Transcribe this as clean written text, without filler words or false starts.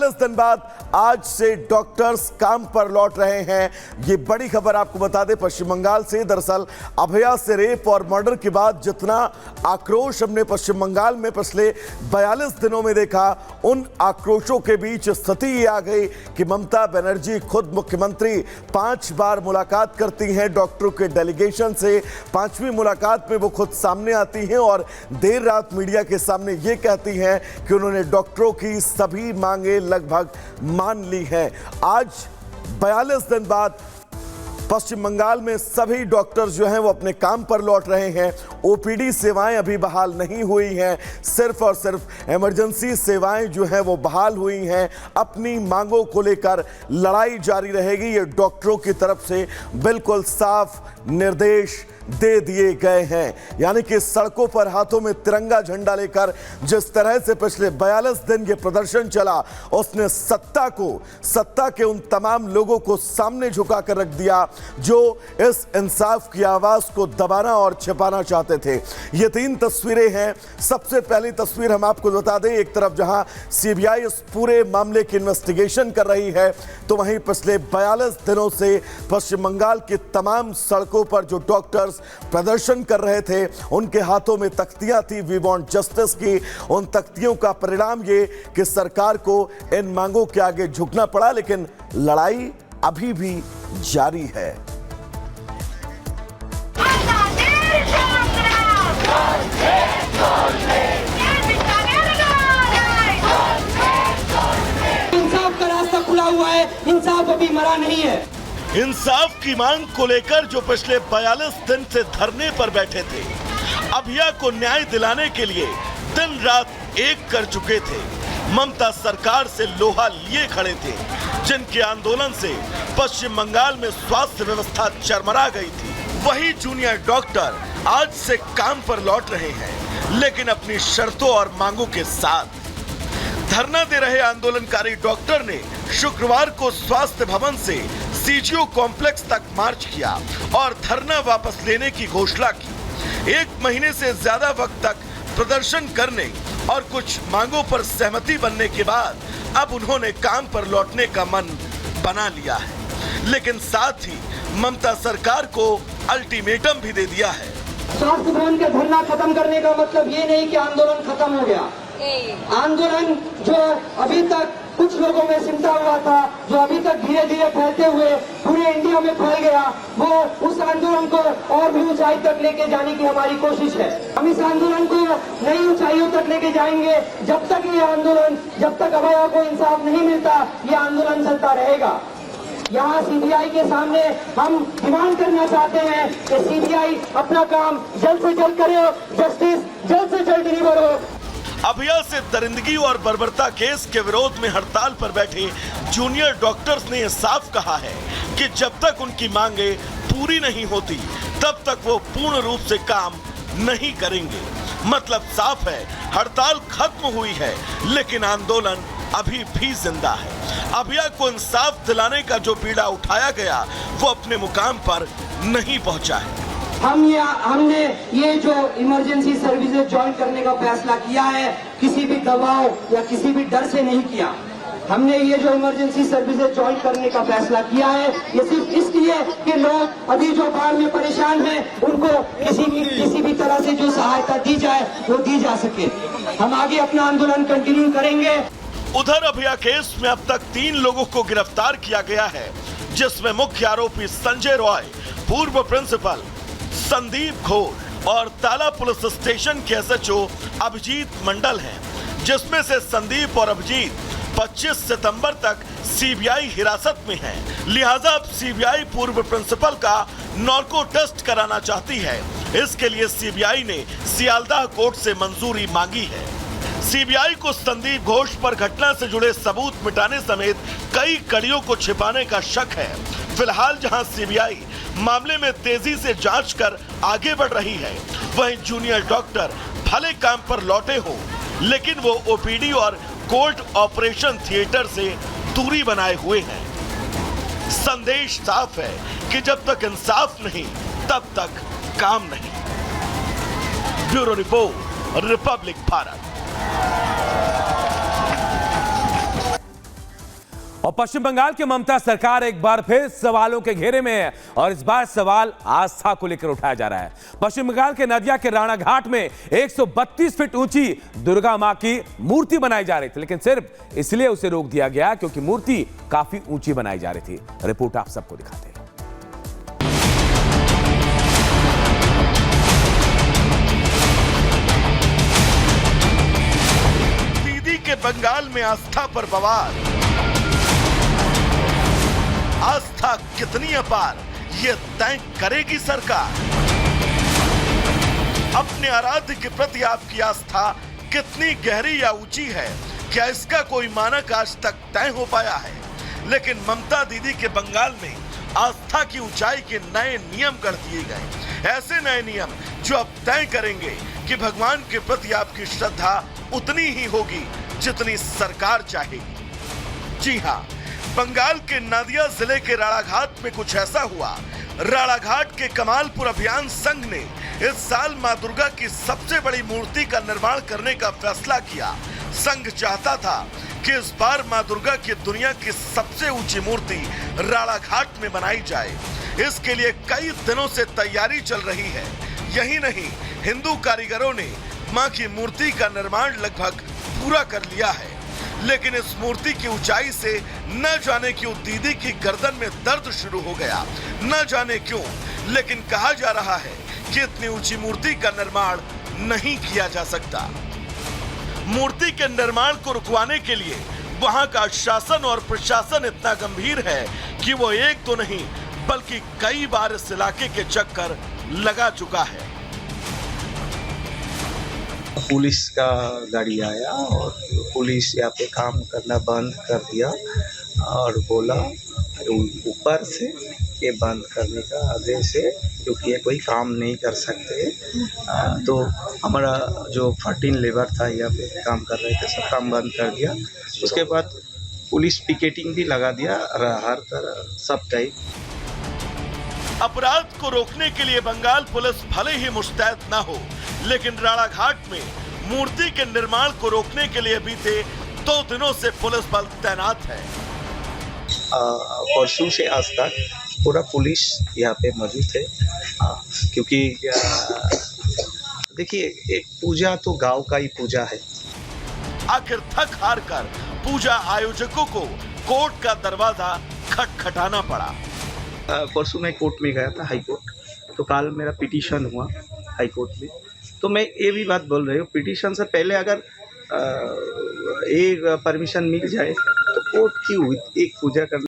42 दिन बाद आज से डॉक्टर्स काम पर लौट रहे हैं। ये बड़ी खबर आपको बता दें पश्चिम बंगाल से। दरअसल अभया से रेप और मर्डर के बाद जितना आक्रोश हमने पश्चिम बंगाल में पिछले 42 दिनों में देखा, उन आक्रोशों के बीच स्थिति ये आ गई कि ममता बनर्जी खुद मुख्यमंत्री 5 बार मुलाकात करती हैं डॉक्टरों के डेलीगेशन से। 5वीं मुलाकात में वो खुद सामने आती हैं और देर रात मीडिया के सामने ये कहती हैं कि उन्होंने डॉक्टरों की सभी मांगे लगभग मान ली है। आज 42 दिन बाद पश्चिम बंगाल में सभी डॉक्टर्स जो हैं वो अपने काम पर लौट रहे हैं। ओपीडी सेवाएं अभी बहाल नहीं हुई हैं, सिर्फ और सिर्फ इमरजेंसी सेवाएं जो हैं वो बहाल हुई हैं। अपनी मांगों को लेकर लड़ाई जारी रहेगी, ये डॉक्टरों की तरफ से बिल्कुल साफ निर्देश दे दिए गए हैं। यानी कि सड़कों पर हाथों में तिरंगा झंडा लेकर जिस तरह से पिछले 42 दिन ये प्रदर्शन चला, उसने सत्ता के उन तमाम लोगों को सामने झुका कर रख दिया जो इस इंसाफ की आवाज को दबाना और छिपाना चाहते थे। ये 3 तस्वीरें हैं। सबसे पहली तस्वीर हम आपको बता दें, एक तरफ जहां सीबीआई इस पूरे मामले की इन्वेस्टिगेशन कर रही है, तो वहीं पिछले 42 दिनों से पश्चिम बंगाल की तमाम सड़कों पर जो डॉक्टर्स प्रदर्शन कर रहे थे, उनके हाथों में तख्तियां थी वी वांट जस्टिस की। उन तख्तियों का परिणाम ये कि सरकार को इन मांगों के आगे झुकना पड़ा, लेकिन लड़ाई अभी भी जारी है। इंसाफ का रास्ता खुला हुआ है, इंसाफ अभी मरा नहीं है। इंसाफ की मांग को लेकर जो पिछले 42 दिन से धरने पर बैठे थे, अभया को न्याय दिलाने के लिए दिन रात एक कर चुके थे, ममता सरकार से लोहा लिए खड़े थे, जिनके आंदोलन से पश्चिम बंगाल में स्वास्थ्य व्यवस्था चरमरा गई थी, वही जूनियर डॉक्टर आज से काम पर लौट रहे हैं, लेकिन अपनी शर्तों और मांगों के साथ। धरना दे रहे आंदोलनकारी डॉक्टर ने शुक्रवार को स्वास्थ्य भवन से सीजीओ कॉम्प्लेक्स तक मार्च किया और धरना वापस लेने की घोषणा की। 1 महीने से ज्यादा वक्त तक प्रदर्शन करने और कुछ मांगों पर सहमति बनने के बाद अब उन्होंने काम पर लौटने का मन बना लिया है, लेकिन साथ ही ममता सरकार को अल्टीमेटम भी दे दिया है। स्वास्थ्य भवन का धरना खत्म करने का मतलब ये नहीं कि आंदोलन खत्म हो गया। आंदोलन जो अभी तक कुछ लोगों में सिमटा हुआ था, जो अभी तक धीरे धीरे फैलते हुए पूरे इंडिया में फैल गया, वो उस आंदोलन को और भी ऊंचाई तक लेके जाने की हमारी कोशिश है। हम इस आंदोलन को नई ऊंचाइयों तक लेके जाएंगे। जब तक अभया को इंसाफ नहीं मिलता, ये आंदोलन चलता रहेगा। यहाँ सीबीआई के सामने हम डिमांड करना चाहते हैं कि सीबीआई अपना काम जल्द से जल्द करे, जस्टिस जल्द से जल्द डिलीवर हो। अभया से दरिंदगी और बर्बरता केस के विरोध में हड़ताल पर बैठे जूनियर डॉक्टर्स ने यह साफ कहा है कि जब तक उनकी मांगे पूरी नहीं होती, तब तक वो पूर्ण रूप से काम नहीं करेंगे। मतलब साफ है, हड़ताल खत्म हुई है, लेकिन आंदोलन अभी भी जिंदा है। अभया को इंसाफ दिलाने का जो बीड़ा उठाया गया, वो अपने मुकाम पर नहीं पहुंचा है। हमने ये जो इमरजेंसी सर्विसेज ज्वाइन करने का फैसला किया है, किसी भी दबाव या किसी भी डर से नहीं किया। हमने ये जो इमरजेंसी सर्विसेज ज्वाइन करने का फैसला किया है, ये सिर्फ इसलिए कि लोग अभी जो बाढ़ में परेशान हैं, उनको किसी भी तरह से जो सहायता दी जाए वो दी जा सके। हम आगे अपना आंदोलन कंटिन्यू करेंगे। उधर अभया केस में अब तक 3 लोगों को गिरफ्तार किया गया है, जिसमें मुख्य आरोपी संजय रॉय, पूर्व प्रिंसिपल संदीप घोष और ताला पुलिस स्टेशन के एसएचओ अभिजीत मंडल हैं, जिसमें से संदीप और अभिजीत 25 सितंबर तक सीबीआई हिरासत में हैं। लिहाजा अब सीबीआई पूर्व प्रिंसिपल का नार्को टेस्ट कराना चाहती है। इसके लिए सीबीआई ने सियालदाह कोर्ट से मंजूरी मांगी है। सीबीआई को संदीप घोष पर घटना से जुड़े सबूत मिटाने समेत कई कड़ियों को छिपाने का शक है। फिलहाल जहां सीबीआई मामले में तेजी से जांच कर आगे बढ़ रही है, वहीं जूनियर डॉक्टर भले काम पर लौटे हो, लेकिन वो ओपीडी और कोर्ट ऑपरेशन थिएटर से दूरी बनाए हुए हैं। संदेश साफ है कि जब तक इंसाफ नहीं, तब तक काम नहीं। Bureau report, Republic Bharat. और पश्चिम बंगाल की ममता सरकार एक बार फिर सवालों के घेरे में है और इस बार सवाल आस्था को लेकर उठाया जा रहा है। पश्चिम बंगाल के नदिया के राणा घाट में 132 फीट ऊंची दुर्गा मां की मूर्ति बनाई जा रही थी, लेकिन सिर्फ इसलिए उसे रोक दिया गया क्योंकि मूर्ति काफी ऊंची बनाई जा रही थी। रिपोर्ट आप सबको दिखाते हैं। दीदी के बंगाल में आस्था पर बवाल। आस्था कितनी अपार ये तय करेगी सरकार। अपने आराध्य के प्रति आपकी आस्था कितनी गहरी या ऊंची है, क्या इसका कोई मानक आज तक तय हो पाया है? लेकिन ममता दीदी के बंगाल में आस्था की ऊंचाई के नए नियम कर दिए गए। ऐसे नए नियम जो अब तय करेंगे कि भगवान के प्रति आपकी श्रद्धा उतनी ही होगी जितनी सरकार चाहेगी। जी हां, बंगाल के नादिया जिले के राणाघाट में कुछ ऐसा हुआ। राणाघाट के कमालपुर अभियान संघ ने इस साल मां दुर्गा की सबसे बड़ी मूर्ति का निर्माण करने का फैसला किया। संघ चाहता था कि इस बार मां दुर्गा की दुनिया की सबसे ऊंची मूर्ति राणाघाट में बनाई जाए। इसके लिए कई दिनों से तैयारी चल रही है। यही नहीं, हिंदू कारीगरों ने मां की मूर्ति का निर्माण लगभग पूरा कर लिया है, लेकिन इस मूर्ति की ऊंचाई से न जाने क्यों दीदी की गर्दन में दर्द शुरू हो गया। न जाने क्यों, लेकिन कहा जा रहा है कि इतनी ऊंची मूर्ति का निर्माण नहीं किया जा सकता। मूर्ति के निर्माण को रुकवाने के लिए वहां का शासन और प्रशासन इतना गंभीर है कि वो एक तो नहीं बल्कि कई बार इस इलाके के चक्कर लगा चुका है। पुलिस का गाड़ी आया और पुलिस यहाँ पे काम करना बंद कर दिया और बोला ऊपर से ये बंद करने का आदेश है क्योंकि ये कोई काम नहीं कर सकते। तो हमारा जो 14 लेबर था यहाँ पे काम कर रहे थे, सब काम बंद कर दिया। उसके बाद पुलिस पिकेटिंग भी लगा दिया हर तरह सब टाइप। अपराध को रोकने के लिए बंगाल पुलिस भले ही मुस्तैद न हो, लेकिन राणाघाट में मूर्ति के निर्माण को रोकने के लिए बीते 2 दिनों से पुलिस बल तैनात है। परसों से आज तक पूरा पुलिस यहाँ पे मौजूद है क्योंकि देखिए एक पूजा तो गांव का ही पूजा है। आखिर थक हार कर पूजा आयोजकों को कोर्ट का दरवाजा खटखटाना पड़ा। परसों मैं कोर्ट में गया था, हाई कोर्ट, तो कल मेरा पिटीशन हुआ हाई कोर्ट में। तो मैं ये भी बात बोल रही हूँ, पिटीशन से पहले अगर एक परमिशन मिल जाए तो कोर्ट क्यों एक पूजा करना